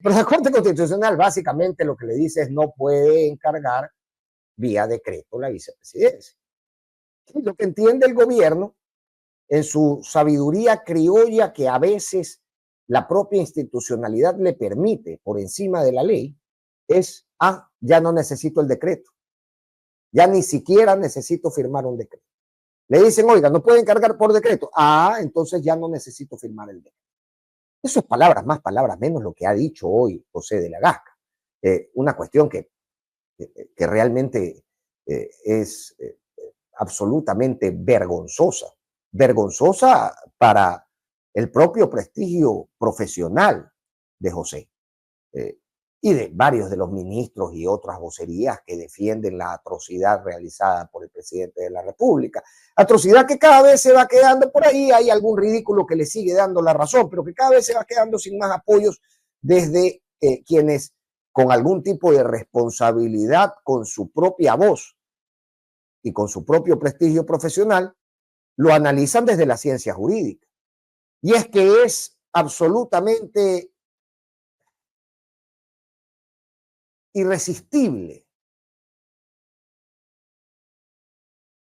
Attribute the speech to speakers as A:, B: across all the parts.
A: Pero la Corte Constitucional básicamente lo que le dice es no puede encargar vía decreto la vicepresidencia. Y lo que entiende el gobierno en su sabiduría criolla que a veces la propia institucionalidad le permite por encima de la ley es, ya no necesito el decreto, ya ni siquiera necesito firmar un decreto. Le dicen, oiga, no pueden cargar por decreto. Entonces ya no necesito firmar el decreto. Eso es palabras más, palabras menos lo que ha dicho hoy José de la Gasca. Una cuestión que realmente es absolutamente vergonzosa. Vergonzosa para el propio prestigio profesional de José. Y de varios de los ministros y otras vocerías que defienden la atrocidad realizada por el presidente de la República. Atrocidad que cada vez se va quedando por ahí, hay algún ridículo que le sigue dando la razón, pero que cada vez se va quedando sin más apoyos desde quienes con algún tipo de responsabilidad con su propia voz y con su propio prestigio profesional, lo analizan desde la ciencia jurídica. Y es que es absolutamente irresistible.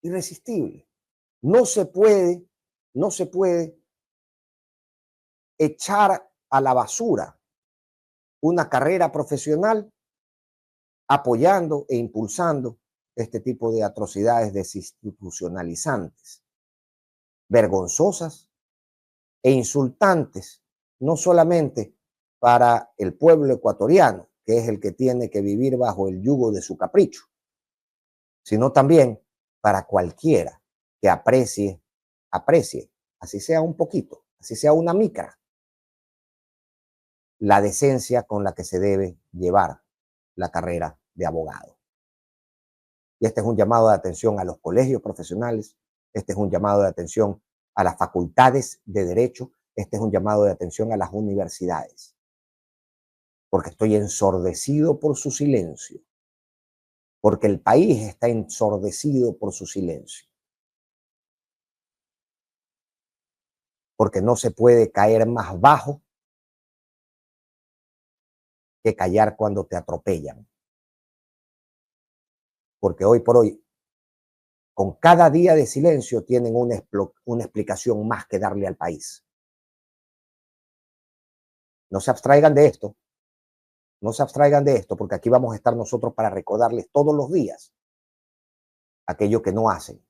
A: Irresistible. No se puede echar a la basura una carrera profesional apoyando e impulsando este tipo de atrocidades desinstitucionalizantes, vergonzosas e insultantes, no solamente para el pueblo ecuatoriano, que es el que tiene que vivir bajo el yugo de su capricho, sino también para cualquiera que aprecie, así sea un poquito, así sea una micra, la decencia con la que se debe llevar la carrera de abogado. Y este es un llamado de atención a los colegios profesionales, este es un llamado de atención a las facultades de derecho, este es un llamado de atención a las universidades, porque estoy ensordecido por su silencio, porque el país está ensordecido por su silencio, porque no se puede caer más bajo que callar cuando te atropellan. Porque hoy por hoy, con cada día de silencio, tienen una explicación más que darle al país. No se abstraigan de esto, no se abstraigan de esto, porque aquí vamos a estar nosotros para recordarles todos los días aquello que no hacen,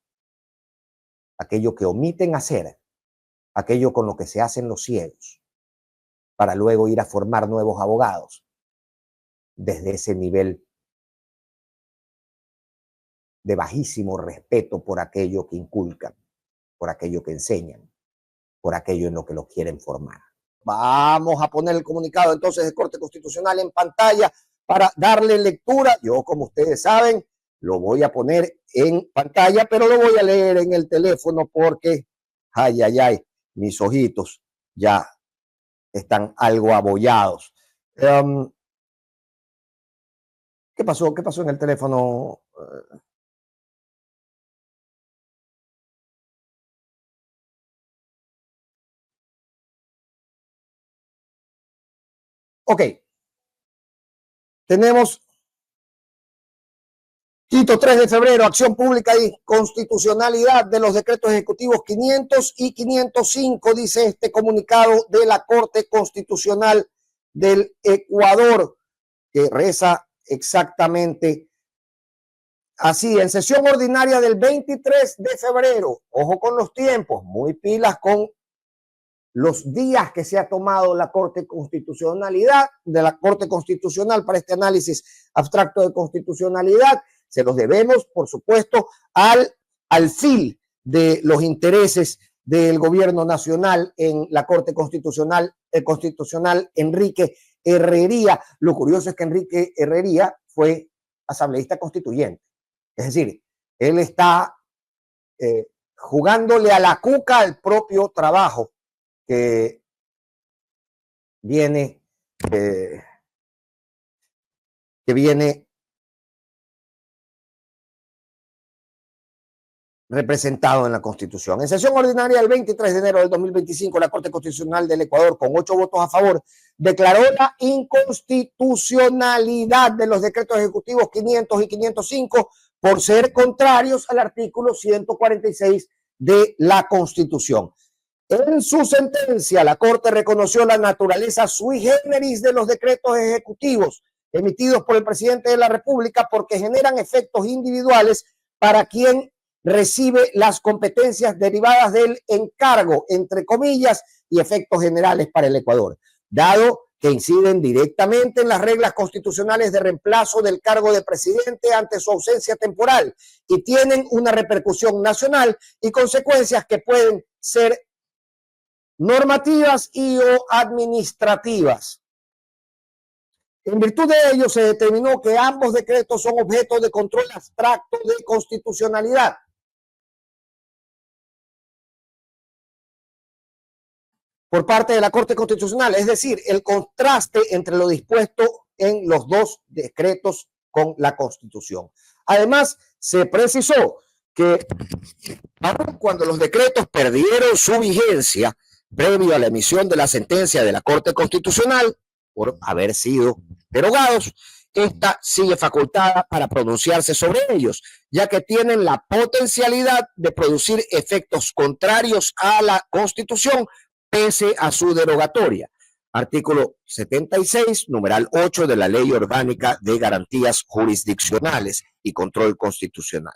A: aquello que omiten hacer, aquello con lo que se hacen los ciegos, para luego ir a formar nuevos abogados desde ese nivel de bajísimo respeto por aquello que inculcan, por aquello que enseñan, por aquello en lo que los quieren formar. Vamos a poner el comunicado entonces de Corte Constitucional en pantalla para darle lectura. Yo, como ustedes saben, lo voy a poner en pantalla, pero lo voy a leer en el teléfono porque, mis ojitos ya están algo abollados. ¿Qué pasó? ¿Qué pasó en el teléfono? Ok. Tenemos Quito, 3 de febrero, acción pública y constitucionalidad de los decretos ejecutivos 500 y 505, dice este comunicado de la Corte Constitucional del Ecuador, que reza exactamente así: en sesión ordinaria del 23 de febrero, ojo con los tiempos, muy pilas con los días que se ha tomado la Corte de la Corte Constitucional para este análisis abstracto de constitucionalidad, se los debemos, por supuesto, al alfil de los intereses del gobierno nacional en la Corte Constitucional, Enrique Herrería. Lo curioso es que Enrique Herrería fue asambleísta constituyente. Es decir, él está jugándole a la cuca al propio trabajo que viene representado en la Constitución. En sesión ordinaria del 23 de enero del 2025, la Corte Constitucional del Ecuador, con 8 votos a favor, declaró la inconstitucionalidad de los decretos ejecutivos 500 y 505 por ser contrarios al artículo 146 de la Constitución. En su sentencia, la Corte reconoció la naturaleza sui generis de los decretos ejecutivos emitidos por el presidente de la República porque generan efectos individuales para quien recibe las competencias derivadas del encargo, entre comillas, y efectos generales para el Ecuador, dado que inciden directamente en las reglas constitucionales de reemplazo del cargo de presidente ante su ausencia temporal y tienen una repercusión nacional y consecuencias que pueden ser normativas y o administrativas. En virtud de ello, se determinó que ambos decretos son objeto de control abstracto de constitucionalidad. Por parte de la Corte Constitucional, es decir, el contraste entre lo dispuesto en los dos decretos con la Constitución. Además, se precisó que aun cuando los decretos perdieron su vigencia previo a la emisión de la sentencia de la Corte Constitucional, por haber sido derogados, esta sigue facultada para pronunciarse sobre ellos, ya que tienen la potencialidad de producir efectos contrarios a la Constitución pese a su derogatoria. Artículo 76, numeral 8 de la Ley Orgánica de Garantías Jurisdiccionales y Control Constitucional.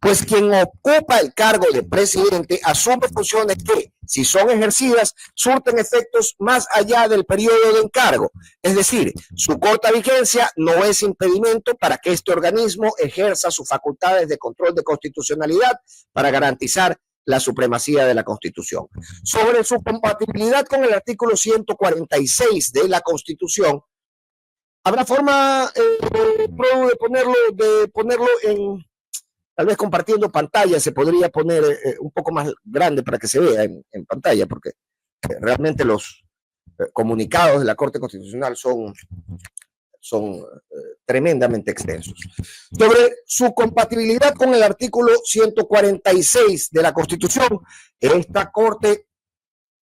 A: Pues quien ocupa el cargo de presidente asume funciones que, si son ejercidas, surten efectos más allá del periodo de encargo. Es decir, su corta vigencia no es impedimento para que este organismo ejerza sus facultades de control de constitucionalidad para garantizar la supremacía de la Constitución. Sobre su compatibilidad con el artículo 146 de la Constitución, ¿habrá forma de ponerlo en, tal vez compartiendo pantalla? Se podría poner un poco más grande para que se vea en pantalla, porque realmente los comunicados de la Corte Constitucional son tremendamente extensos. Sobre su compatibilidad con el artículo 146 de la Constitución, esta Corte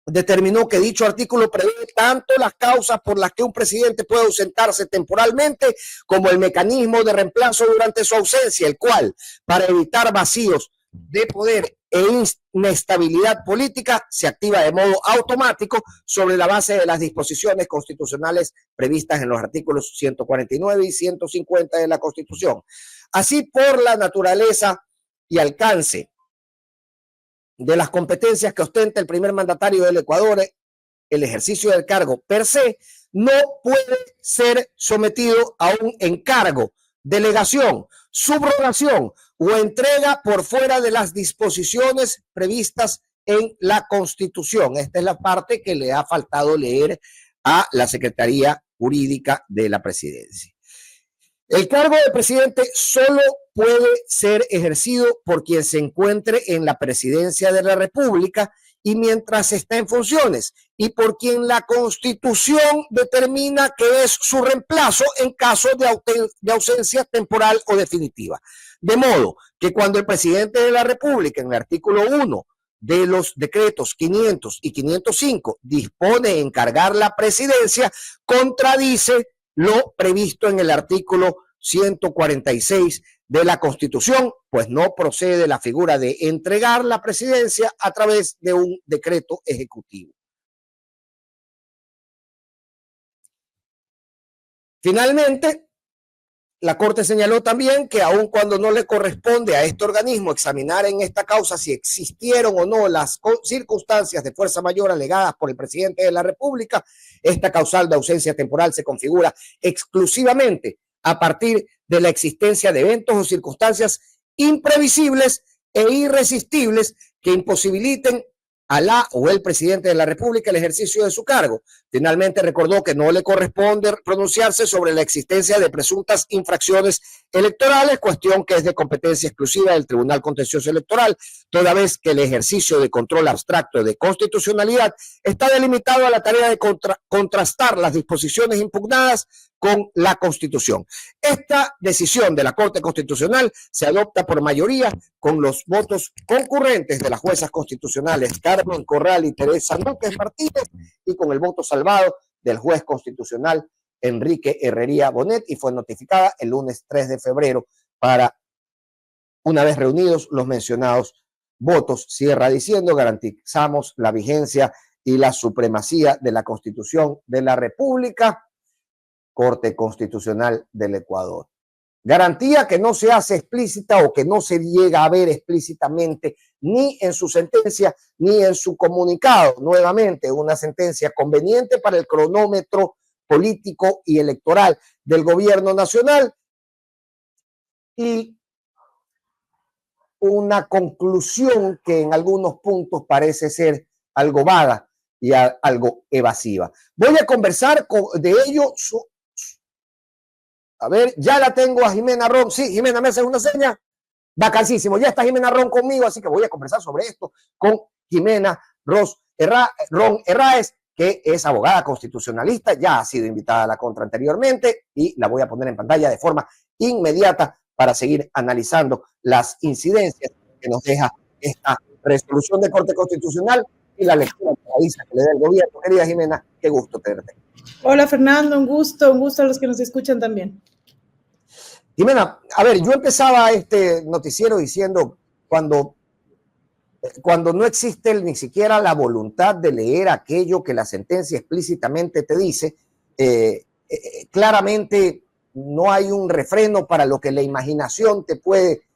A: determinó que dicho artículo prevé tanto las causas por las que un presidente puede ausentarse temporalmente como el mecanismo de reemplazo durante su ausencia, el cual, para evitar vacíos de poder e inestabilidad política, se activa de modo automático sobre la base de las disposiciones constitucionales previstas en los artículos 149 y 150 de la Constitución. Así, por la naturaleza y alcance de las competencias que ostenta el primer mandatario del Ecuador, el ejercicio del cargo per se no puede ser sometido a un encargo, delegación, subrogación o entrega por fuera de las disposiciones previstas en la Constitución. Esta es la parte que le ha faltado leer a la Secretaría Jurídica de la Presidencia. El cargo de presidente solo puede ser ejercido por quien se encuentre en la presidencia de la República y mientras está en funciones, y por quien la Constitución determina que es su reemplazo en caso de ausencia temporal o definitiva. De modo que cuando el presidente de la República, en el artículo 1 de los decretos 500 y 505, dispone encargar la presidencia, contradice lo previsto en el artículo 146 de la Constitución, pues no procede la figura de entregar la presidencia a través de un decreto ejecutivo. Finalmente, la Corte señaló también que aun cuando no le corresponde a este organismo examinar en esta causa si existieron o no las circunstancias de fuerza mayor alegadas por el presidente de la República, esta causal de ausencia temporal se configura exclusivamente a partir de la existencia de eventos o circunstancias imprevisibles e irresistibles que imposibiliten a la o el presidente de la República el ejercicio de su cargo. Finalmente recordó que no le corresponde pronunciarse sobre la existencia de presuntas infracciones electorales, cuestión que es de competencia exclusiva del Tribunal Contencioso Electoral, toda vez que el ejercicio de control abstracto de constitucionalidad está delimitado a la tarea de contrastar las disposiciones impugnadas con la Constitución. Esta decisión de la Corte Constitucional se adopta por mayoría con los votos concurrentes de las juezas constitucionales Carmen Corral y Teresa Núñez Martínez y con el voto salvado del juez constitucional Enrique Herrería Bonet, y fue notificada el lunes 3 de febrero para, una vez reunidos los mencionados votos. Cierra diciendo: garantizamos la vigencia y la supremacía de la Constitución de la República. Corte Constitucional del Ecuador. Garantía que no se hace explícita o que no se llega a ver explícitamente ni en su sentencia ni en su comunicado. Nuevamente, una sentencia conveniente para el cronómetro político y electoral del gobierno nacional y una conclusión que en algunos puntos parece ser algo vaga y algo evasiva. Voy a conversar de ello. A ver, ya la tengo a Jimena Ron. Sí, Jimena, ¿me haces una seña? Vacancísimo. Ya está Jimena Ron conmigo, así que voy a conversar sobre esto con Jimena Ron Herráez, que es abogada constitucionalista, ya ha sido invitada a la contra anteriormente y la voy a poner en pantalla de forma inmediata para seguir analizando las incidencias que nos deja esta resolución de Corte Constitucional y la lectura que le da el gobierno. Querida Jimena, qué gusto tenerte.
B: Hola Fernando, un gusto a los que nos escuchan también.
A: Jimena, a ver, yo empezaba este noticiero diciendo cuando no existe ni siquiera la voluntad de leer aquello que la sentencia explícitamente te dice, claramente no hay un refreno para lo que la imaginación te puede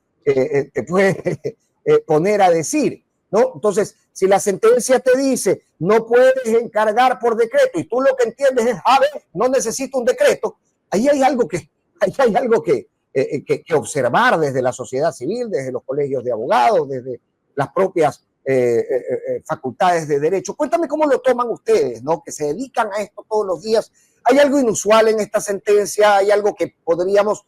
A: poner a decir, ¿no? Entonces, si la sentencia te dice no puedes encargar por decreto y tú lo que entiendes es, a ver, no necesito un decreto, ahí hay algo que observar desde la sociedad civil, desde los colegios de abogados, desde las propias facultades de derecho. Cuéntame cómo lo toman ustedes, ¿no? Que se dedican a esto todos los días. ¿Hay algo inusual en esta sentencia? ¿Hay algo que podríamos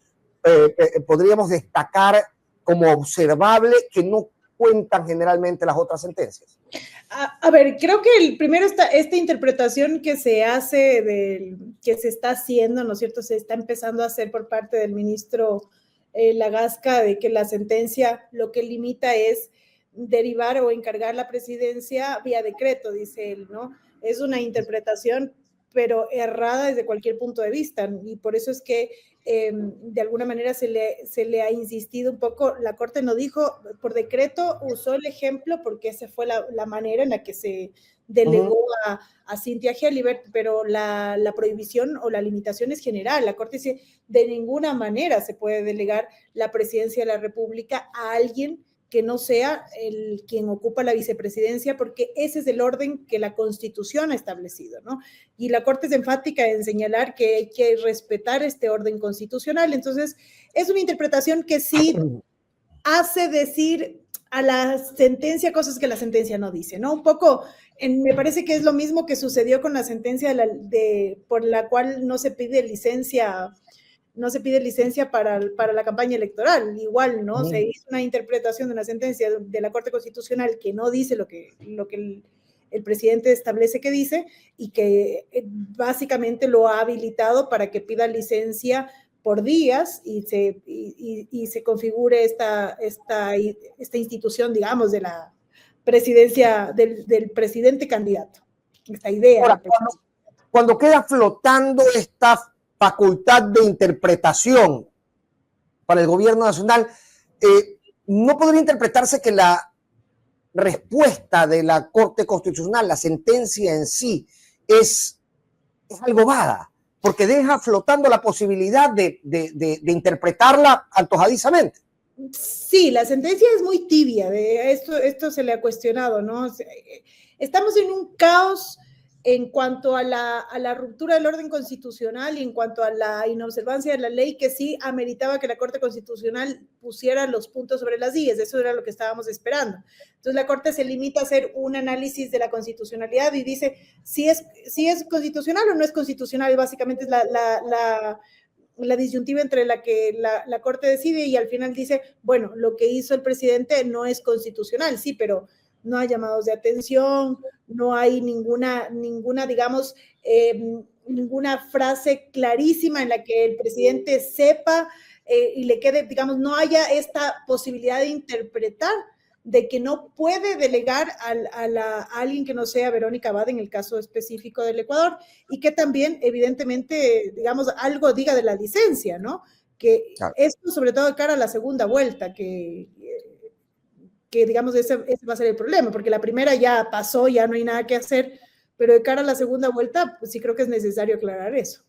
A: destacar como observable que no cuentan generalmente las otras sentencias?
B: A ver, creo que primero esta interpretación que se hace, que se está haciendo, ¿no es cierto? Se está empezando a hacer por parte del ministro Lagasca, de que la sentencia lo que limita es derivar o encargar la presidencia vía decreto, dice él, ¿no? Es una interpretación, pero errada desde cualquier punto de vista, y por eso es que de alguna manera se le ha insistido un poco. La Corte no dijo por decreto, usó el ejemplo porque esa fue la manera en la que se delegó a Cynthia Gelibert, pero la prohibición o la limitación es general. La Corte dice, de ninguna manera se puede delegar la presidencia de la República a alguien que no sea quien ocupa la vicepresidencia, porque ese es el orden que la Constitución ha establecido, ¿no? Y la Corte es enfática en señalar que hay que respetar este orden constitucional. Entonces, es una interpretación que sí hace decir a la sentencia cosas que la sentencia no dice, ¿no? Un poco, me parece que es lo mismo que sucedió con la sentencia por la cual no se pide licencia para la campaña electoral. Igual, ¿no? Se hizo una interpretación de una sentencia de la Corte Constitucional que no dice lo que el presidente establece que dice, y que básicamente lo ha habilitado para que pida licencia por días y se configure esta institución, digamos, de la presidencia, del presidente candidato. Esta idea.
A: Ahora, cuando queda flotando esta facultad de interpretación para el gobierno nacional, no podría interpretarse que la respuesta de la Corte Constitucional, la sentencia en sí, es algo vaga, porque deja flotando la posibilidad de interpretarla antojadizamente.
B: Sí, la sentencia es muy tibia, esto se le ha cuestionado, ¿no? Estamos en un caos en cuanto a la ruptura del orden constitucional y en cuanto a la inobservancia de la ley, que sí ameritaba que la Corte Constitucional pusiera los puntos sobre las IES. Eso era lo que estábamos esperando. Entonces la Corte se limita a hacer un análisis de la constitucionalidad y dice si es constitucional o no es constitucional. Básicamente es la disyuntiva entre la que la Corte decide, y al final dice, bueno, lo que hizo el presidente no es constitucional, sí, pero no hay llamados de atención, no hay ninguna digamos, ninguna frase clarísima en la que el presidente sepa y le quede, digamos, no haya esta posibilidad de interpretar de que no puede delegar a alguien que no sea Verónica Abad en el caso específico del Ecuador, y que también, evidentemente, digamos, algo diga de la licencia, ¿no? Que claro, esto sobre todo de cara a la segunda vuelta, que digamos, ese va a ser el problema, porque la primera ya pasó, ya no hay nada que hacer, pero de cara a la segunda vuelta, pues sí creo que es necesario aclarar eso.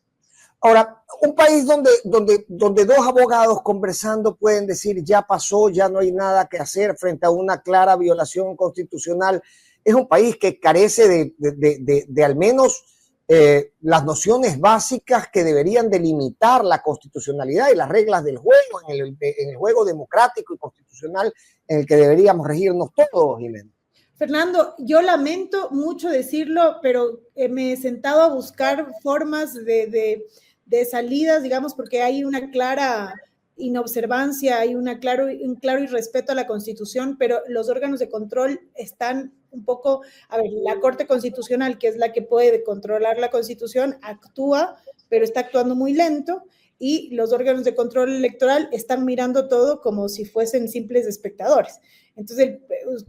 A: Ahora, un país donde dos abogados conversando pueden decir ya pasó, ya no hay nada que hacer frente a una clara violación constitucional, es un país que carece de al menos las nociones básicas que deberían delimitar la constitucionalidad y las reglas del juego, en el juego democrático y constitucional en el que deberíamos regirnos todos, Jimena.
B: Fernando, yo lamento mucho decirlo, pero me he sentado a buscar formas de salidas, digamos, porque hay una clara inobservancia, hay un claro irrespeto a la Constitución, pero los órganos de control están un poco, a ver, la Corte Constitucional, que es la que puede controlar la Constitución, actúa, pero está actuando muy lento, y los órganos de control electoral están mirando todo como si fuesen simples espectadores. Entonces,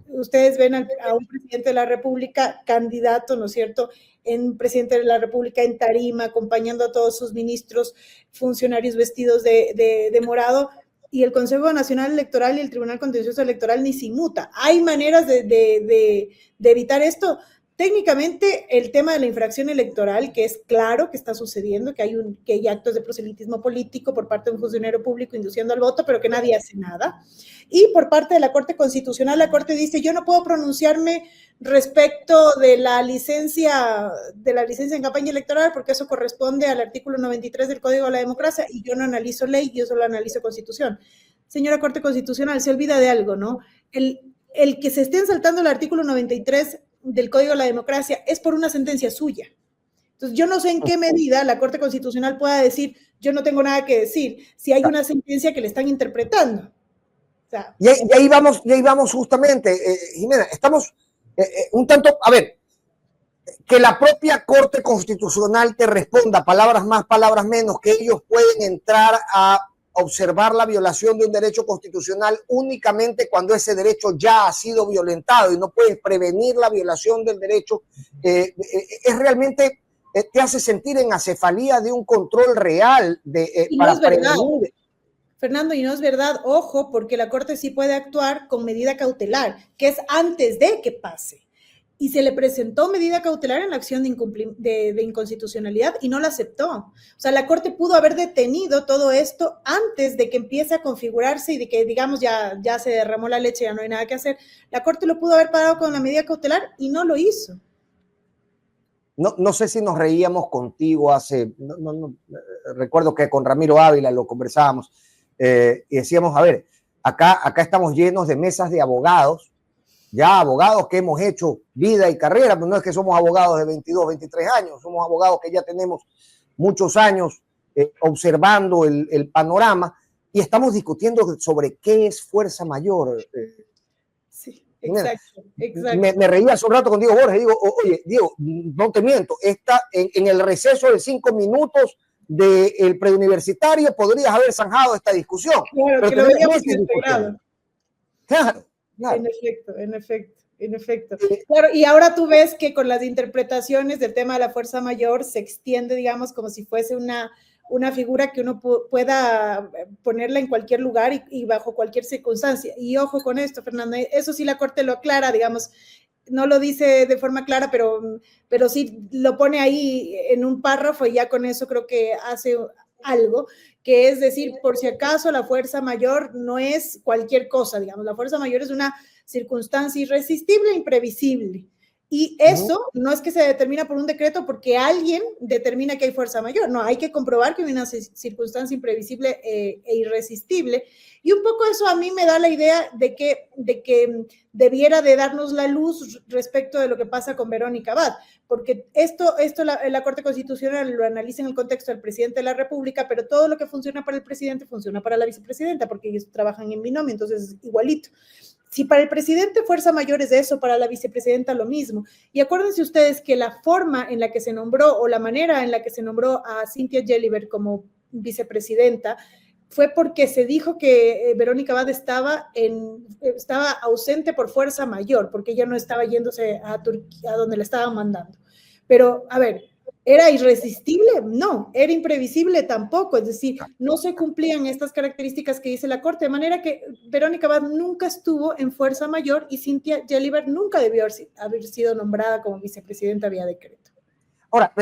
B: ustedes ven a un presidente de la República candidato, ¿no es cierto?, en presidente de la República en tarima, acompañando a todos sus ministros, funcionarios vestidos de morado, y el Consejo Nacional Electoral y el Tribunal Contencioso Electoral ni se inmuta. ¿Hay maneras de evitar esto? Técnicamente, el tema de la infracción electoral, que es claro que está sucediendo, que hay actos de proselitismo político por parte de un funcionario público induciendo al voto, pero que nadie hace nada. Y por parte de la Corte Constitucional, la Corte dice, yo no puedo pronunciarme respecto de la licencia en campaña electoral, porque eso corresponde al artículo 93 del Código de la Democracia, y yo no analizo ley, yo solo analizo Constitución. Señora Corte Constitucional, se olvida de algo, ¿no? El que se estén saltando el artículo 93 del Código de la Democracia es por una sentencia suya. Entonces, yo no sé en qué medida la Corte Constitucional pueda decir, yo no tengo nada que decir, si hay una sentencia que le están interpretando. O sea, y
A: ahí vamos justamente, Jimena, estamos un tanto, a ver, que la propia Corte Constitucional te responda, palabras más, palabras menos, que ellos pueden entrar a observar la violación de un derecho constitucional únicamente cuando ese derecho ya ha sido violentado y no puedes prevenir la violación del derecho, es realmente, te hace sentir en acefalía de un control real para prevenir.
B: Fernando, y no es verdad, ojo, porque la Corte sí puede actuar con medida cautelar, que es antes de que pase. Y se le presentó medida cautelar en la acción de inconstitucionalidad y no la aceptó. O sea, la Corte pudo haber detenido todo esto antes de que empiece a configurarse y de que, digamos, ya se derramó la leche, ya no hay nada que hacer. La Corte lo pudo haber parado con la medida cautelar y no lo hizo.
A: No sé si nos reíamos contigo recuerdo que con Ramiro Ávila lo conversábamos y decíamos, a ver, acá estamos llenos de mesas de abogados, ya abogados que hemos hecho vida y carrera, pero no es que somos abogados de 22, 23 años, somos abogados que ya tenemos muchos años observando el panorama y estamos discutiendo sobre qué es fuerza mayor.
B: Sí, exacto.
A: Me reía hace un rato con Diego Borges, digo, oye, Diego, no te miento, en el receso de 5 minutos del preuniversitario podrías haber zanjado esta discusión.
B: Claro,
A: pero
B: que lo veíamos integrado.
A: Claro.
B: En efecto. Claro, y ahora tú ves que con las interpretaciones del tema de la fuerza mayor se extiende, digamos, como si fuese una figura que uno pueda ponerla en cualquier lugar y bajo cualquier circunstancia. Y ojo con esto, Fernando, eso sí la Corte lo aclara, digamos, no lo dice de forma clara, pero sí lo pone ahí en un párrafo y ya con eso creo que hace algo, que es decir, por si acaso la fuerza mayor no es cualquier cosa, digamos, la fuerza mayor es una circunstancia irresistible e imprevisible. Y eso no es que se determina por un decreto porque alguien determina que hay fuerza mayor, no, hay que comprobar que hay una circunstancia imprevisible e irresistible. Y un poco eso a mí me da la idea de que debiera de darnos la luz respecto de lo que pasa con Verónica Abad, porque esto la Corte Constitucional lo analiza en el contexto del presidente de la República, pero todo lo que funciona para el presidente funciona para la vicepresidenta, porque ellos trabajan en binomio, entonces es igualito. Si para el presidente fuerza mayor es eso, para la vicepresidenta lo mismo. Y acuérdense ustedes que la forma en la que se nombró o la manera en la que se nombró a Cynthia Gelliver como vicepresidenta fue porque se dijo que Verónica Abad estaba ausente por fuerza mayor, porque ella no estaba yéndose a Turquía, a donde la estaban mandando. Pero, a ver, ¿era irresistible? No. ¿Era imprevisible? Tampoco. Es decir, no se cumplían estas características que dice la Corte, de manera que Verónica Abad nunca estuvo en fuerza mayor y Cynthia Gelliver nunca debió haber sido nombrada como vicepresidenta vía decreto.
A: Ahora,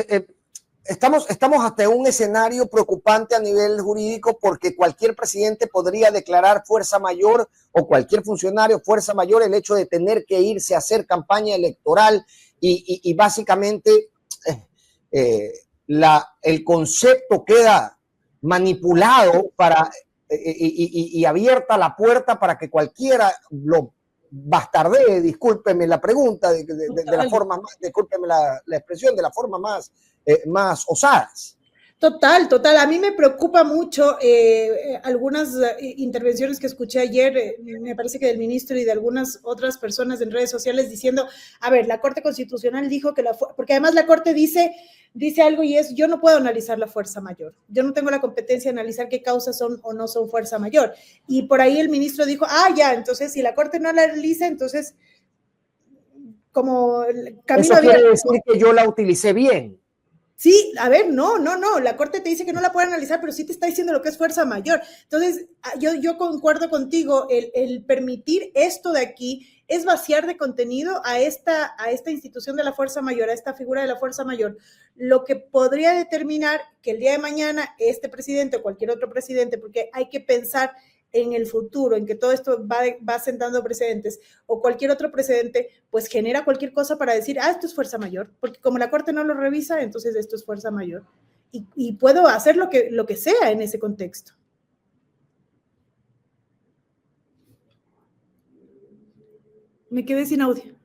A: estamos ante un escenario preocupante a nivel jurídico porque cualquier presidente podría declarar fuerza mayor o cualquier funcionario fuerza mayor el hecho de tener que irse a hacer campaña electoral y básicamente el concepto queda manipulado y abierta la puerta para que cualquiera lo bastardee, discúlpeme la pregunta, de la forma, discúlpeme la expresión, de la forma más osadas.
B: Total. A mí me preocupa mucho algunas intervenciones que escuché ayer, me parece que del ministro y de algunas otras personas en redes sociales diciendo, a ver, la Corte Constitucional dijo que porque además la Corte dice algo y es, yo no puedo analizar la fuerza mayor, yo no tengo la competencia de analizar qué causas son o no son fuerza mayor. Y por ahí el ministro dijo, ya, entonces si la Corte no la analiza, entonces como
A: camino eso quiere decir que yo la utilicé bien.
B: Sí, a ver, no, la Corte te dice que no la puede analizar, pero sí te está diciendo lo que es fuerza mayor. Entonces, yo concuerdo contigo, el permitir esto de aquí es vaciar de contenido a esta institución de la fuerza mayor, a esta figura de la fuerza mayor, lo que podría determinar que el día de mañana este presidente o cualquier otro presidente, porque hay que pensar en el futuro, en que todo esto va sentando precedentes, o cualquier otro precedente, pues genera cualquier cosa para decir, esto es fuerza mayor, porque como la Corte no lo revisa, entonces esto es fuerza mayor. Y puedo hacer lo que sea en ese contexto. Me quedé sin audio.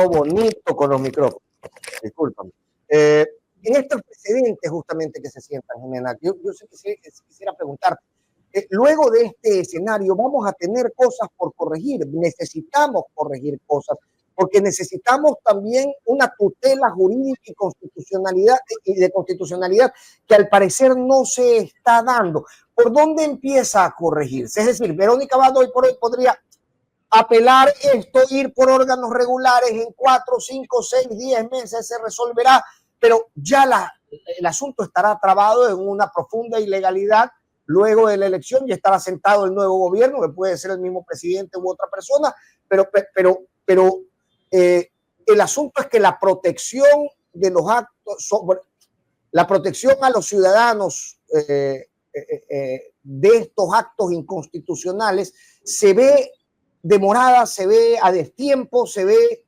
A: Bonito con los micrófonos, discúlpame. En estos precedentes justamente que se sientan, Jimena, yo quisiera preguntarte, luego de este escenario vamos a tener cosas por corregir, necesitamos corregir cosas, porque necesitamos también una tutela jurídica y de constitucionalidad que al parecer no se está dando. ¿Por dónde empieza a corregirse? Es decir, Verónica Abad hoy por hoy podría apelar esto, ir por órganos regulares en 4, 5, 6, 10 meses se resolverá, pero ya el asunto estará trabado en una profunda ilegalidad luego de la elección y estará sentado el nuevo gobierno, que puede ser el mismo presidente u otra persona, pero el asunto es que la protección de los actos, la protección a los ciudadanos de estos actos inconstitucionales se ve demorada, se ve a destiempo, se ve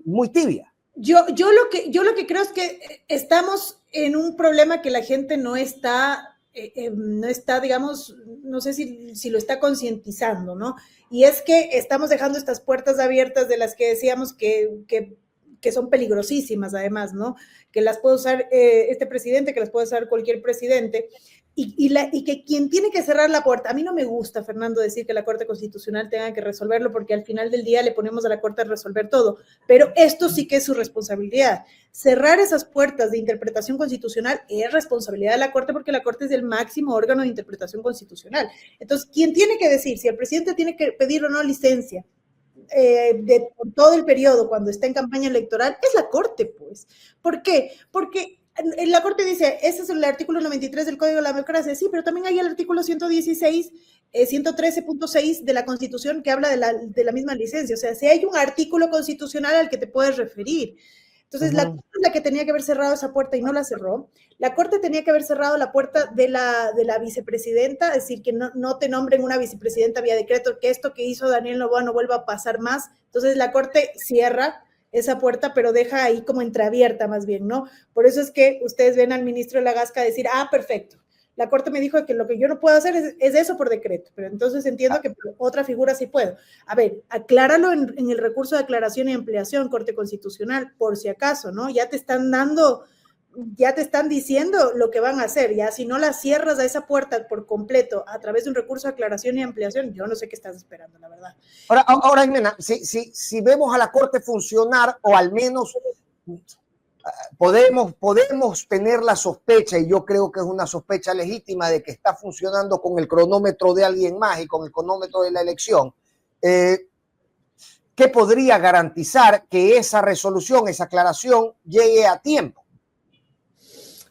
A: muy tibia.
B: Yo lo que creo es que estamos en un problema que la gente no está, digamos, no sé si lo está concientizando, ¿no? Y es que estamos dejando estas puertas abiertas de las que decíamos que son peligrosísimas, además, ¿no? Que las puede usar este presidente, que las puede usar cualquier presidente. Y que quien tiene que cerrar la puerta, a mí no me gusta, Fernando, decir que la Corte Constitucional tenga que resolverlo, porque al final del día le ponemos a la Corte a resolver todo, pero esto sí que es su responsabilidad. Cerrar esas puertas de interpretación constitucional es responsabilidad de la Corte, porque la Corte es el máximo órgano de interpretación constitucional. Entonces, ¿quién tiene que decir si el presidente tiene que pedir o no licencia por todo el periodo cuando está en campaña electoral? Es la Corte, pues. ¿Por qué? Porque la Corte dice, ese es el artículo 93 del Código de la Democracia, sí, pero también hay el artículo 116, 113.6 de la Constitución que habla de la misma licencia. O sea, si hay un artículo constitucional al que te puedes referir. Entonces, la Corte es la que tenía que haber cerrado esa puerta y no la cerró. La Corte tenía que haber cerrado la puerta de la vicepresidenta, es decir, que no te nombren una vicepresidenta vía decreto, que esto que hizo Daniel Noboa no vuelva a pasar más. Entonces, la Corte cierra esa puerta, pero deja ahí como entreabierta más bien, ¿no? Por eso es que ustedes ven al ministro de la Gasca decir, perfecto, la Corte me dijo que lo que yo no puedo hacer es eso por decreto, pero entonces entiendo que por otra figura sí puedo. A ver, acláralo en el recurso de aclaración y ampliación, Corte Constitucional, por si acaso, ¿no? Ya te están dando ya te están diciendo lo que van a hacer, ya si no la cierras a esa puerta por completo a través de un recurso de aclaración y ampliación, yo no sé qué estás esperando, la verdad.
A: Ahora Jimena, si vemos a la Corte funcionar, o al menos podemos tener la sospecha, y yo creo que es una sospecha legítima, de que está funcionando con el cronómetro de alguien más y con el cronómetro de la elección, ¿qué podría garantizar que esa resolución, esa aclaración llegue a tiempo?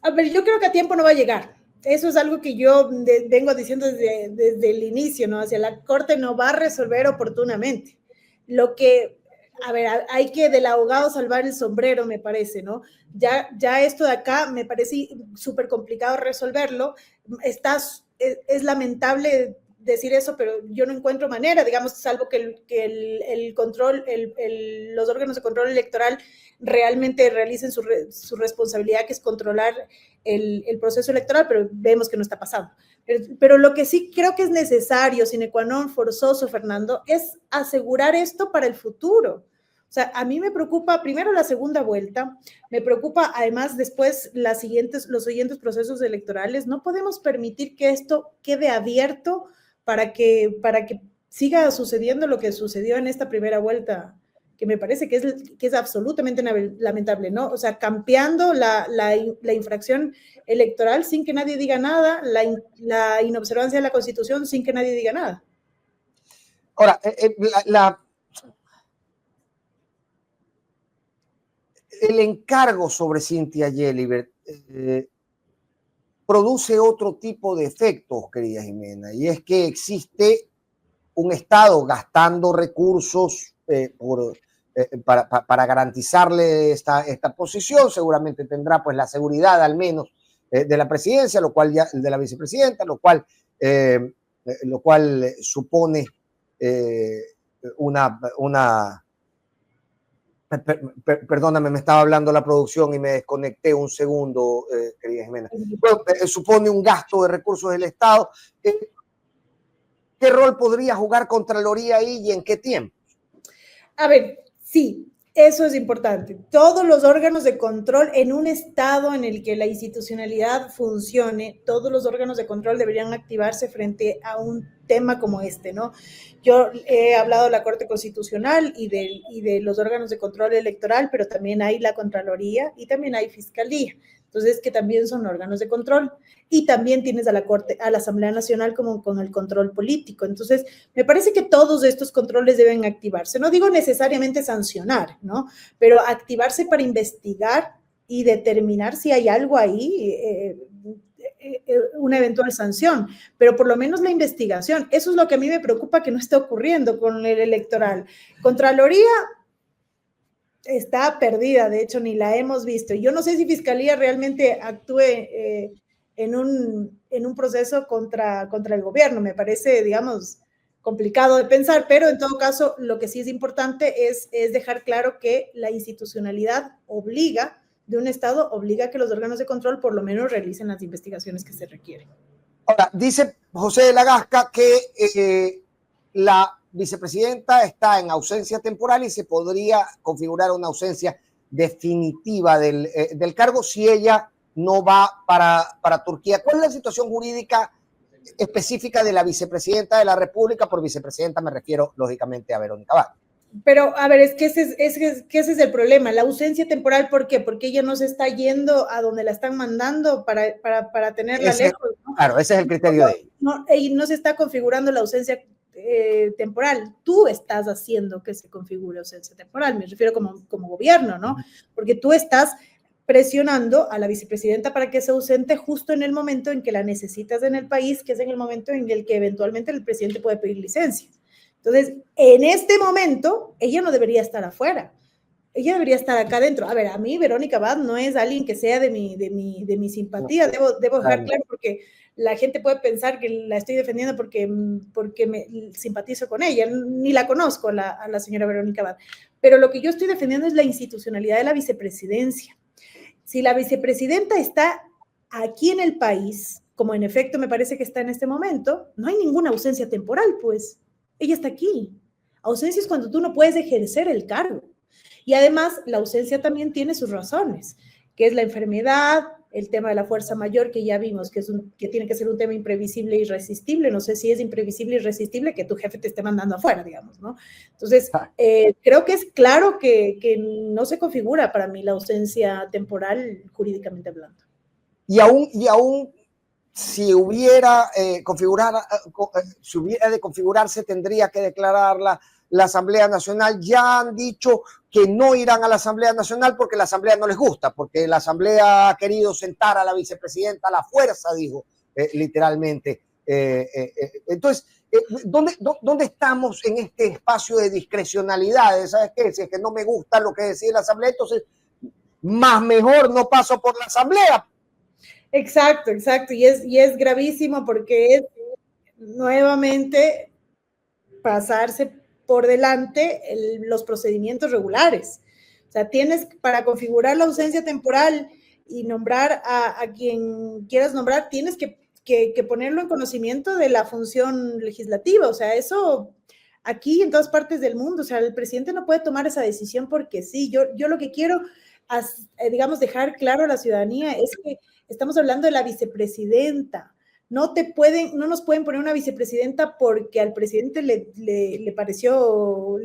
B: A ver, yo creo que a tiempo no va a llegar. Eso es algo que yo vengo diciendo desde el inicio, ¿no? Hacia la Corte no va a resolver oportunamente. Lo que, a ver, hay que del abogado salvar el sombrero, me parece, ¿no? Ya esto de acá me parece súper complicado resolverlo. Es lamentable decir eso, pero yo no encuentro manera, digamos, salvo que el control, los órganos de control electoral realmente realicen su responsabilidad, que es controlar el proceso electoral, pero vemos que no está pasando. Pero lo que sí creo que es necesario, sine qua non, forzoso, Fernando, es asegurar esto para el futuro. O sea, a mí me preocupa primero la segunda vuelta, me preocupa además después los siguientes procesos electorales. No podemos permitir que esto quede abierto para que siga sucediendo lo que sucedió en esta primera vuelta, que me parece que es absolutamente lamentable, ¿no? O sea, campeando la infracción electoral sin que nadie diga nada, la inobservancia de la Constitución sin que nadie diga nada.
A: Ahora, el encargo sobre Cynthia Gelibert produce otro tipo de efectos, querida Jimena, y es que existe un Estado gastando recursos para garantizarle esta posición. Seguramente tendrá pues la seguridad al menos de la presidencia, lo cual de la vicepresidenta, lo cual supone una perdóname, me estaba hablando la producción y me desconecté un segundo, querida Jimena. Bueno, supone un gasto de recursos del Estado. ¿Qué rol podría jugar Contraloría ahí y en qué tiempo?
B: A ver, sí, eso es importante. Todos los órganos de control en un estado en el que la institucionalidad funcione, todos los órganos de control deberían activarse frente a un tema como este, ¿no? Yo he hablado de la Corte Constitucional y de los órganos de control electoral, pero también hay la Contraloría y también hay Fiscalía. Entonces, que también son órganos de control. Y también tienes a la Corte, a la Asamblea Nacional como con el control político. Entonces, me parece que todos estos controles deben activarse. No digo necesariamente sancionar, ¿no? Pero activarse para investigar y determinar si hay algo ahí, una eventual sanción, pero por lo menos la investigación. Eso es lo que a mí me preocupa que no esté ocurriendo con el electoral. Contraloría está perdida, de hecho, ni la hemos visto. Yo no sé si Fiscalía realmente actúe en un proceso contra el gobierno. Me parece, digamos, complicado de pensar, pero en todo caso, lo que sí es importante es dejar claro que la institucionalidad de un Estado obliga a que los órganos de control por lo menos realicen las investigaciones que se requieren.
A: Ahora, dice José de la Gasca que la vicepresidenta está en ausencia temporal y se podría configurar una ausencia definitiva del cargo si ella no va para Turquía. ¿Cuál es la situación jurídica específica de la vicepresidenta de la República? Por vicepresidenta me refiero, lógicamente, a Verónica Abad.
B: Pero, a ver, es que ese es el problema, la ausencia temporal. ¿Por qué? Porque ella no se está yendo a donde la están mandando para tenerla lejos, ¿no?
A: Claro, ese es el criterio de ella.
B: Y no se está configurando la ausencia temporal. Tú estás haciendo que se configure ausencia temporal, me refiero como gobierno, ¿no? Porque tú estás presionando a la vicepresidenta para que se ausente justo en el momento en que la necesitas en el país, que es en el momento en el que eventualmente el presidente puede pedir licencia. Entonces, en este momento, ella no debería estar afuera. Ella debería estar acá adentro. A ver, a mí Verónica Abad no es alguien que sea de mi simpatía. Debo dejar claro, porque la gente puede pensar que la estoy defendiendo porque me simpatizo con ella. Ni la conozco a la señora Verónica Abad. Pero lo que yo estoy defendiendo es la institucionalidad de la vicepresidencia. Si la vicepresidenta está aquí en el país, como en efecto me parece que está en este momento, no hay ninguna ausencia temporal, pues. Ella está aquí. Ausencia es cuando tú no puedes ejercer el cargo. Y además, la ausencia también tiene sus razones, que es la enfermedad, el tema de la fuerza mayor, que ya vimos que tiene que ser un tema imprevisible e irresistible. No sé si es imprevisible e irresistible que tu jefe te esté mandando afuera, digamos, ¿no? Entonces, creo que es claro que no se configura para mí la ausencia temporal jurídicamente hablando.
A: Y aún si hubiera si hubiera de configurarse, tendría que declararla la Asamblea Nacional. Ya han dicho que no irán a la Asamblea Nacional porque la Asamblea no les gusta, porque la Asamblea ha querido sentar a la vicepresidenta a la fuerza, dijo literalmente. Entonces, ¿dónde estamos en este espacio de discrecionalidad? ¿Sabes qué? Si es que no me gusta lo que decide la Asamblea, entonces más mejor no paso por la Asamblea.
B: Exacto. Y es gravísimo porque es nuevamente pasarse por delante los procedimientos regulares. O sea, para configurar la ausencia temporal y nombrar a quien quieras nombrar, tienes que ponerlo en conocimiento de la función legislativa. O sea, eso aquí en todas partes del mundo, o sea, el presidente no puede tomar esa decisión porque sí. Yo lo que quiero, digamos, dejar claro a la ciudadanía es que estamos hablando de la vicepresidenta. No nos pueden poner una vicepresidenta porque al presidente le pareció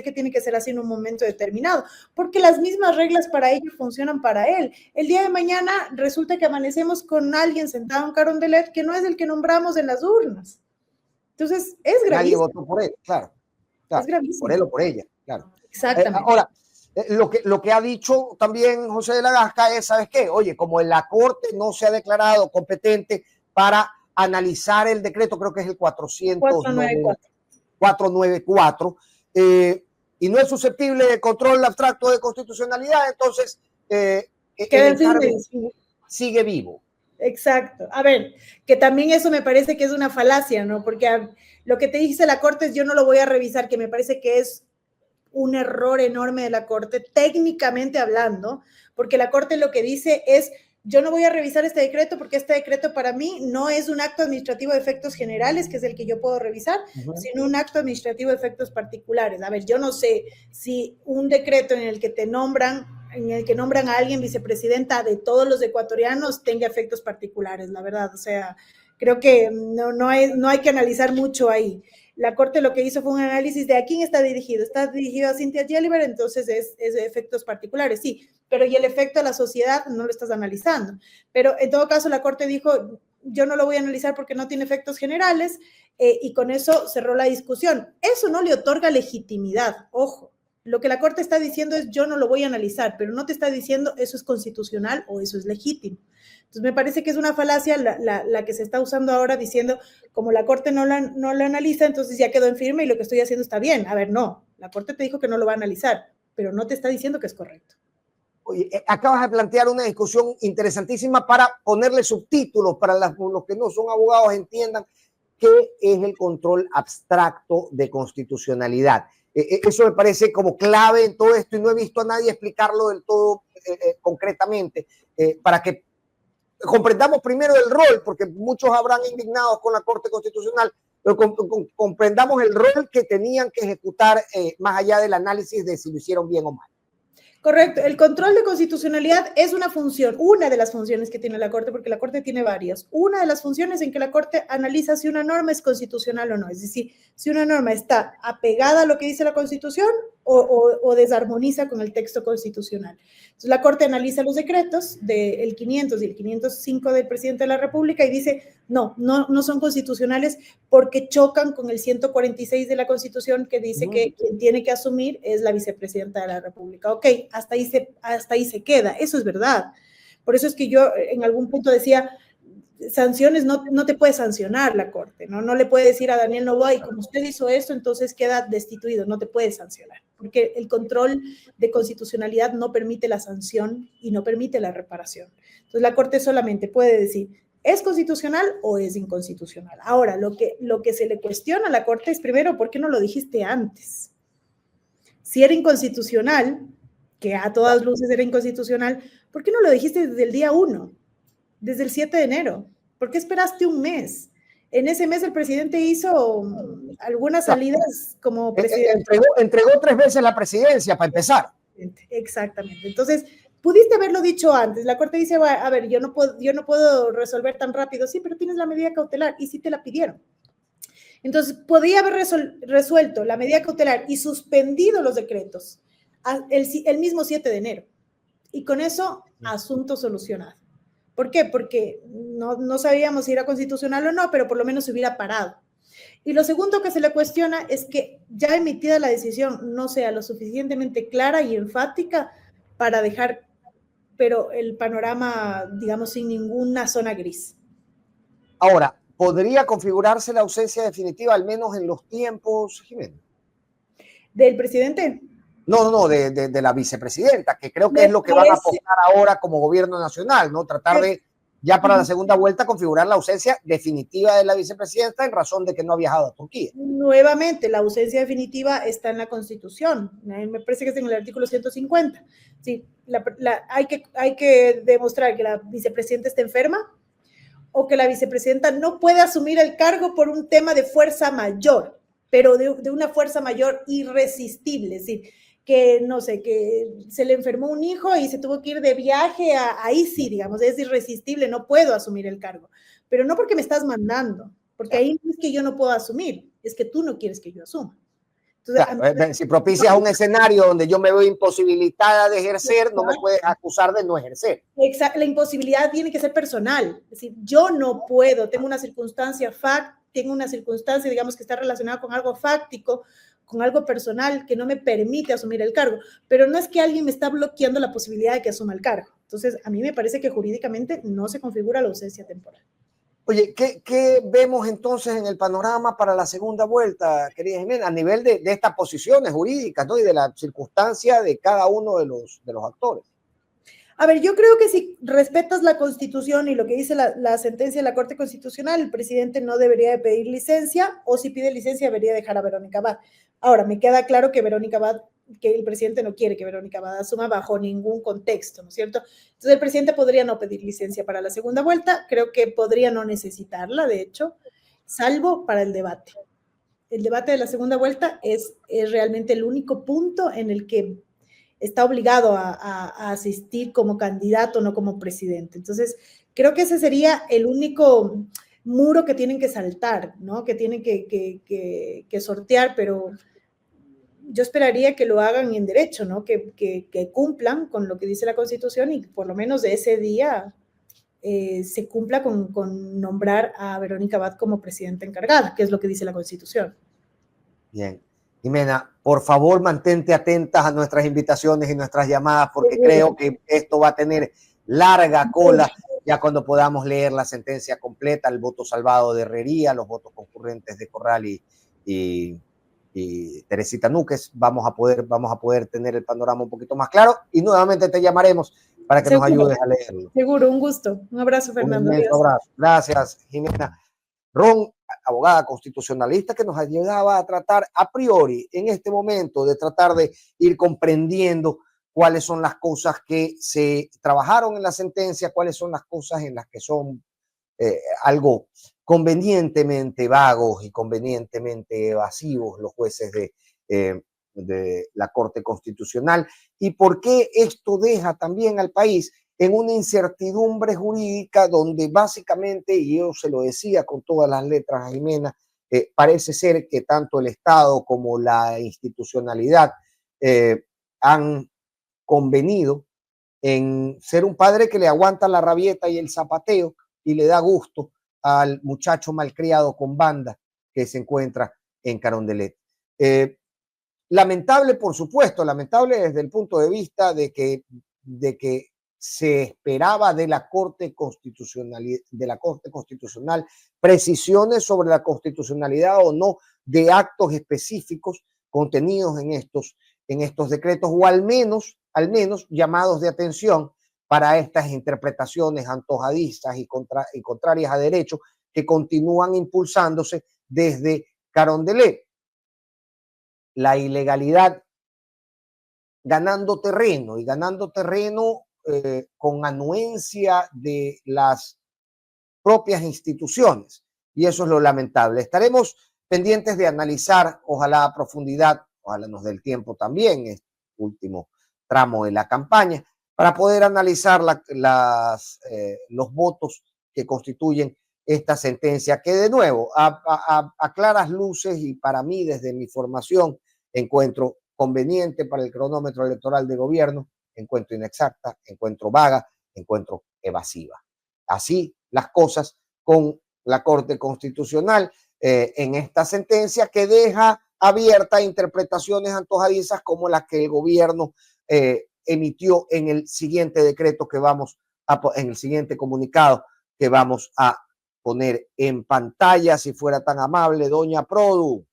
B: que tiene que ser así en un momento determinado, porque las mismas reglas para ello funcionan para él. El día de mañana resulta que amanecemos con alguien sentado en Carondelet que no es el que nombramos en las urnas. Entonces, es gravísimo.
A: Nadie votó por él, claro.
B: Es gravísimo.
A: Por él o por ella, claro.
B: Exactamente.
A: Ahora, lo que ha dicho también José de la Gasca es, ¿sabes qué? Oye, como en la Corte no se ha declarado competente para analizar el decreto, creo que es el 494, y no es susceptible de control abstracto de constitucionalidad, entonces sigue vivo.
B: Exacto. A ver, que también eso me parece que es una falacia, ¿no? Porque lo que te dice la Corte es yo no lo voy a revisar, que me parece que es un error enorme de la Corte, técnicamente hablando, porque la Corte lo que dice es yo no voy a revisar este decreto porque este decreto para mí no es un acto administrativo de efectos generales, que es el que yo puedo revisar, sino un acto administrativo de efectos particulares. A ver, yo no sé si un decreto en el que nombran a alguien vicepresidenta de todos los ecuatorianos tenga efectos particulares, la verdad. O sea, creo que no hay que analizar mucho ahí. La Corte lo que hizo fue un análisis de a quién está dirigido. Está dirigido a Cynthia Gelliver, entonces es de efectos particulares, sí, pero y el efecto a la sociedad no lo estás analizando. Pero en todo caso la Corte dijo, yo no lo voy a analizar porque no tiene efectos generales, y con eso cerró la discusión. Eso no le otorga legitimidad, ojo. Lo que la Corte está diciendo es yo no lo voy a analizar, pero no te está diciendo eso es constitucional o eso es legítimo. Entonces me parece que es una falacia la que se está usando ahora diciendo como la Corte no la analiza, entonces ya quedó en firme y lo que estoy haciendo está bien. A ver, no, la Corte te dijo que no lo va a analizar, pero no te está diciendo que es correcto.
A: Oye, acabas de plantear una discusión interesantísima para ponerle subtítulos para los que no son abogados entiendan qué es el control abstracto de constitucionalidad. Eso me parece como clave en todo esto y no he visto a nadie explicarlo del todo concretamente para que comprendamos primero el rol, porque muchos habrán indignados con la Corte Constitucional, pero comprendamos el rol que tenían que ejecutar más allá del análisis de si lo hicieron bien o mal.
B: Correcto. El control de constitucionalidad es una función, una de las funciones que tiene la Corte, porque la Corte tiene varias. Una de las funciones en que la Corte analiza si una norma es constitucional o no. Es decir, si una norma está apegada a lo que dice la Constitución o desarmoniza con el texto constitucional. Entonces, la Corte analiza los decretos del 500 y el 505 del presidente de la República y dice, no son constitucionales porque chocan con el 146 de la Constitución que dice que quien tiene que asumir es la vicepresidenta de la República. Ok, hasta ahí se queda, eso es verdad. Por eso es que yo en algún punto decía, sanciones no te puede sancionar la Corte, no le puede decir a Daniel Noboa, y como usted hizo esto, entonces queda destituido, no te puede sancionar, porque el control de constitucionalidad no permite la sanción y no permite la reparación. Entonces la Corte solamente puede decir, ¿es constitucional o es inconstitucional? Ahora, lo que se le cuestiona a la Corte es primero, ¿por qué no lo dijiste antes? Si era inconstitucional, que a todas luces era inconstitucional, ¿por qué no lo dijiste desde el día 1? Desde el 7 de enero. ¿Por qué esperaste un mes? En ese mes el presidente hizo algunas salidas como presidente.
A: Entregó 3 veces la presidencia para empezar.
B: Exactamente. Entonces, Pudiste haberlo dicho antes. La Corte dice, a ver, yo no puedo resolver tan rápido. Sí, pero tienes la medida cautelar y sí te la pidieron. Entonces, podría haber resuelto la medida cautelar y suspendido los decretos el mismo 7 de enero. Y con eso, asunto solucionado. ¿Por qué? Porque no sabíamos si era constitucional o no, pero por lo menos se hubiera parado. Y lo segundo que se le cuestiona es que ya emitida la decisión no sea lo suficientemente clara y enfática para dejar, pero el panorama, digamos, sin ninguna zona gris.
A: Ahora, ¿podría configurarse la ausencia definitiva, al menos en los tiempos, Jimena?
B: ¿Del presidente?
A: No, de la vicepresidenta, que creo que es lo que van a apostar ahora como gobierno nacional, ¿no? Tratar de, ya para la segunda vuelta, configurar la ausencia definitiva de la vicepresidenta en razón de que no ha viajado a Turquía.
B: Nuevamente, la ausencia definitiva está en la Constitución. Me parece que es en el artículo 150. Sí, hay que demostrar que la vicepresidenta está enferma o que la vicepresidenta no puede asumir el cargo por un tema de fuerza mayor, pero de una fuerza mayor irresistible. Es decir, que no sé, que se le enfermó un hijo y se tuvo que ir de viaje, ahí sí, digamos, es irresistible, no puedo asumir el cargo. Pero no porque me estás mandando, porque ahí no es que yo no puedo asumir, es que tú no quieres que yo asuma. Entonces,
A: claro, si propicias un escenario donde yo me veo imposibilitada de ejercer, no me puedes acusar de no ejercer.
B: Exacto, la imposibilidad tiene que ser personal, es decir, yo no puedo, tengo una circunstancia digamos, que está relacionada con algo fáctico, con algo personal que no me permite asumir el cargo, pero no es que alguien me está bloqueando la posibilidad de que asuma el cargo. Entonces, a mí me parece que jurídicamente no se configura la ausencia temporal.
A: Oye, ¿qué vemos entonces en el panorama para la segunda vuelta, querida Jimena, a nivel de estas posiciones jurídicas, ¿no? Y de la circunstancia de cada uno de los actores?
B: A ver, yo creo que si respetas la Constitución y lo que dice la sentencia de la Corte Constitucional, el presidente no debería de pedir licencia, o si pide licencia debería dejar a Verónica Abad. Ahora, me queda claro que el presidente no quiere que Verónica Abad asuma bajo ningún contexto, ¿no es cierto? Entonces el presidente podría no pedir licencia para la segunda vuelta, creo que podría no necesitarla, de hecho, salvo para el debate. El debate de la segunda vuelta es realmente el único punto en el que está obligado a asistir como candidato, no como presidente. Entonces, creo que ese sería el único muro que tienen que saltar, ¿no? Que tienen que sortear, pero yo esperaría que lo hagan en derecho, ¿no? Que cumplan con lo que dice la Constitución y por lo menos de ese día se cumpla con nombrar a Verónica Abad como presidenta encargada, que es lo que dice la Constitución.
A: Bien. Jimena, por favor, mantente atentas a nuestras invitaciones y nuestras llamadas, porque creo que esto va a tener larga cola ya cuando podamos leer la sentencia completa, el voto salvado de Herrería, los votos concurrentes de Corral y Teresita Núquez. Vamos a poder tener el panorama un poquito más claro y nuevamente te llamaremos para que nos ayudes a leerlo.
B: Seguro, un gusto. Un abrazo, Fernando.
A: Un inmenso abrazo. Gracias, Jimena. Ron, abogada constitucionalista, que nos ayudaba a tratar a priori en este momento de tratar de ir comprendiendo cuáles son las cosas que se trabajaron en la sentencia, cuáles son las cosas en las que son algo convenientemente vagos y convenientemente evasivos los jueces de la Corte Constitucional y por qué esto deja también al país en una incertidumbre jurídica donde básicamente, y yo se lo decía con todas las letras a Jimena, parece ser que tanto el Estado como la institucionalidad han convenido en ser un padre que le aguanta la rabieta y el zapateo y le da gusto al muchacho malcriado con banda que se encuentra en Carondelet. Lamentable, por supuesto, lamentable desde el punto de vista de que se esperaba de la Corte Constitucional precisiones sobre la constitucionalidad o no de actos específicos contenidos en estos decretos, o al menos llamados de atención para estas interpretaciones antojadistas y contrarias a derecho que continúan impulsándose desde Carondelet. La ilegalidad ganando terreno con anuencia de las propias instituciones, y eso es lo lamentable. Estaremos pendientes de analizar, ojalá a profundidad, ojalá nos dé el tiempo también, este último tramo de la campaña, para poder analizar los votos que constituyen esta sentencia, que de nuevo, a claras luces y para mí desde mi formación, encuentro conveniente para el cronómetro electoral de gobierno, encuentro inexacta, encuentro vaga, encuentro evasiva. Así las cosas con la Corte Constitucional en esta sentencia, que deja abierta interpretaciones antojadizas como las que el gobierno emitió en el siguiente decreto que vamos en el siguiente comunicado que vamos a poner en pantalla, si fuera tan amable, doña Produ.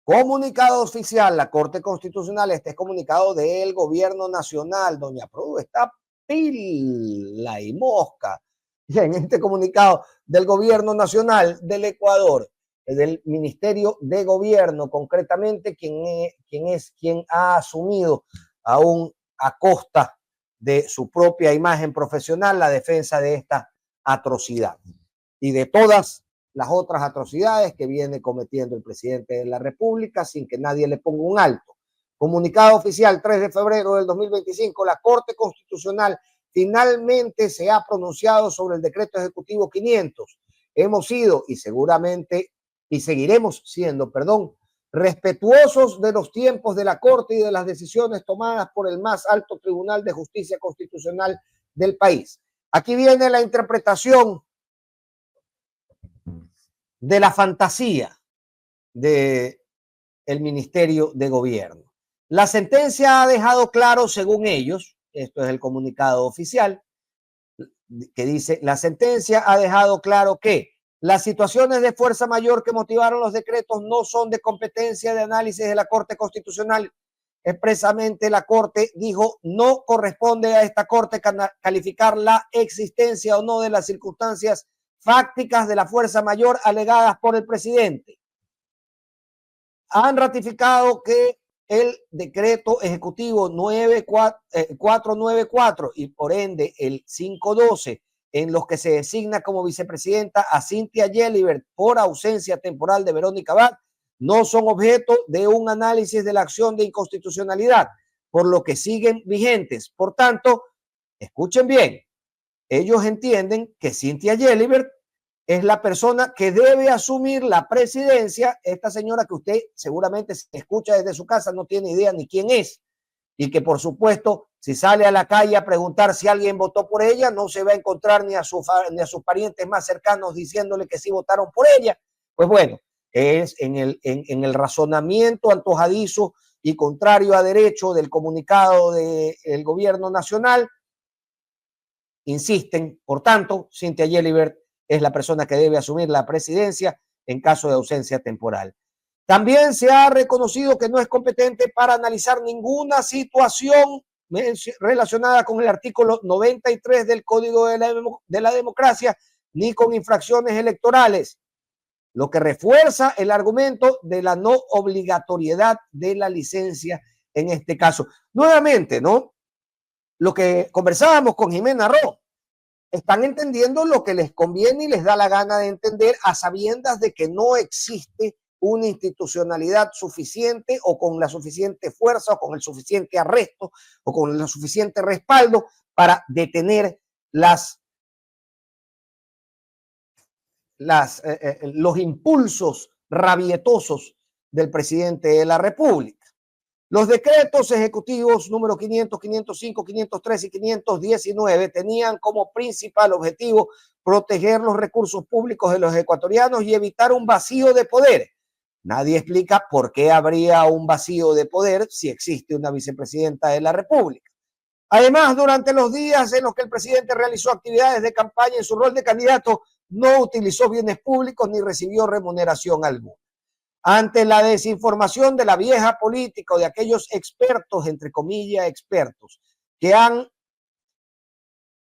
A: Comunicado oficial, la Corte Constitucional, este es comunicado del Gobierno Nacional. Doña Produ está pila y mosca. Y en este comunicado del Gobierno Nacional del Ecuador, del Ministerio de Gobierno, concretamente, quien ha asumido aún a costa de su propia imagen profesional la defensa de esta atrocidad y de todas las otras atrocidades que viene cometiendo el presidente de la República sin que nadie le ponga un alto. Comunicado oficial 3 de febrero del 2025, la Corte Constitucional finalmente se ha pronunciado sobre el decreto ejecutivo 500. Hemos sido y seguramente y seguiremos siendo, respetuosos de los tiempos de la Corte y de las decisiones tomadas por el más alto Tribunal de Justicia Constitucional del país. Aquí viene la interpretación de la fantasía del Ministerio de Gobierno. La sentencia ha dejado claro, según ellos, esto es el comunicado oficial, que dice, la sentencia ha dejado claro que las situaciones de fuerza mayor que motivaron los decretos no son de competencia de análisis de la Corte Constitucional. Expresamente la Corte dijo, no corresponde a esta Corte calificar la existencia o no de las circunstancias fácticas de la fuerza mayor alegadas por el presidente. Han ratificado que el decreto ejecutivo 494 y por ende el 512, en los que se designa como vicepresidenta a Cynthia Yelibert por ausencia temporal de Verónica Abad, no son objeto de un análisis de la acción de inconstitucionalidad, por lo que siguen vigentes. Por tanto, escuchen bien, ellos entienden que Cynthia Yelibert es la persona que debe asumir la presidencia. Esta señora que usted seguramente se escucha desde su casa no tiene idea ni quién es, y que por supuesto si sale a la calle a preguntar si alguien votó por ella, no se va a encontrar ni a sus parientes más cercanos diciéndole que sí votaron por ella. Pues bueno, es en el razonamiento antojadizo y contrario a derecho del comunicado del gobierno nacional, insisten. Por tanto, Cynthia Yelibert es la persona que debe asumir la presidencia en caso de ausencia temporal. También se ha reconocido que no es competente para analizar ninguna situación relacionada con el artículo 93 del Código de la Democracia, ni con infracciones electorales, lo que refuerza el argumento de la no obligatoriedad de la licencia en este caso. Nuevamente, ¿no? Lo que conversábamos con Jimena Ro, están entendiendo lo que les conviene y les da la gana de entender, a sabiendas de que no existe una institucionalidad suficiente o con la suficiente fuerza o con el suficiente arresto o con el suficiente respaldo para detener los impulsos rabietosos del presidente de la República. Los decretos ejecutivos número 500, 505, 503 y 519 tenían como principal objetivo proteger los recursos públicos de los ecuatorianos y evitar un vacío de poder. Nadie explica por qué habría un vacío de poder si existe una vicepresidenta de la República. Además, durante los días en los que el presidente realizó actividades de campaña en su rol de candidato, no utilizó bienes públicos ni recibió remuneración alguna. Ante la desinformación de la vieja política o de aquellos expertos, entre comillas, expertos, que han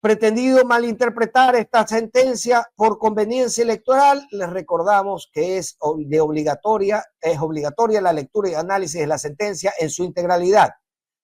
A: pretendido malinterpretar esta sentencia por conveniencia electoral, les recordamos que es obligatoria la lectura y análisis de la sentencia en su integralidad.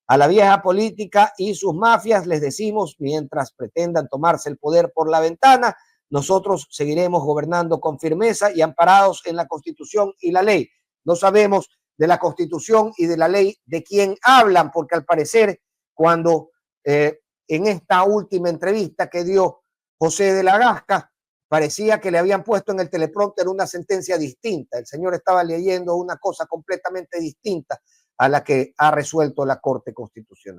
A: A la vieja política y sus mafias les decimos, mientras pretendan tomarse el poder por la ventana, nosotros seguiremos gobernando con firmeza y amparados en la Constitución y la ley. No sabemos de la Constitución y de la ley de quién hablan, porque al parecer cuando en esta última entrevista que dio José de la Gasca, parecía que le habían puesto en el teleprompter una sentencia distinta. El señor estaba leyendo una cosa completamente distinta a la que ha resuelto la Corte Constitucional.